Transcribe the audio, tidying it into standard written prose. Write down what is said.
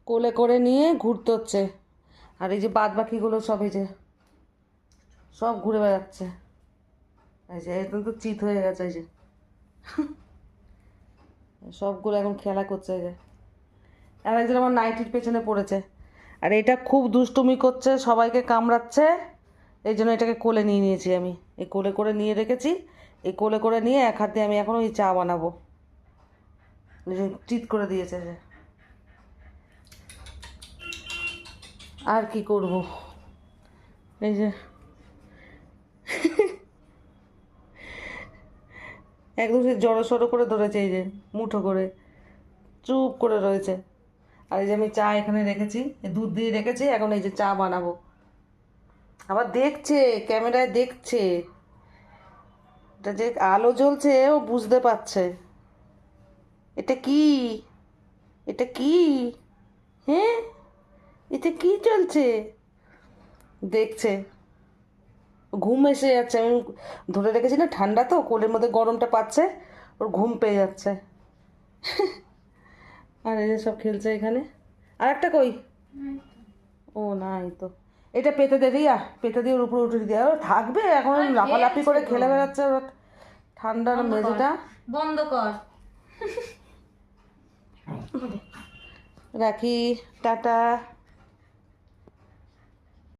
কোলে করে নিয়ে ঘুরতে হচ্ছে। আর এই যে বাদ বাকিগুলো সব এই যে সব ঘুরে বেড়াচ্ছে। এই যে একদম তো চিত হয়ে গেছে। এই যে সবগুলো এখন খেলা করছে। এই যে আর একজন আমার নাইটির পেছনে পড়েছে। আর এটা খুব দুষ্টুমি করছে, সবাইকে কামড়াচ্ছে। এই জন্য এটাকে কোলে নিয়ে নিয়েছি আমি। এই কোলে করে নিয়ে রেখেছি। এই কোলে করে নিয়ে এক হাতে আমি এখন ওই চা বানাবো। চিৎ করে দিয়েছে যে। আর কি করব, এই যে একদম সে জড়ো সড়ো করে ধরেছে। এই যে মুঠো করে চুপ করে রয়েছে। আর এই যে আমি চা এখানে রেখেছি, দুধ দিয়ে রেখেছি, এখন এই যে চা বানাবো। আবার দেখছে, ক্যামেরায় দেখছে। এটা যে আলো জ্বলছে ও বুঝতে পারছে। এটা কি, এটা কি, হ্যাঁ, এটা কি চলছে দেখছে। ঘুম এসে যাচ্ছে, আমি ধরে রেখেছি না, ঠান্ডা তো কোলের মধ্যে গরমটা পাচ্ছে, ওর ঘুম পেয়ে যাচ্ছে। আর এই যে সব খেলছে এখানে। আর একটা কই, ও নাই তো। এটা পেতে দে রিয়া, পেতে দিয়ে ওর উপরে উঠে দিয়ে ও থাকবে এখন। লাফালাফি করে খেলে বেড়াচ্ছে ওর ঠান্ডার মেঝেটা। বন্ধ কর। রাখি, টাটা।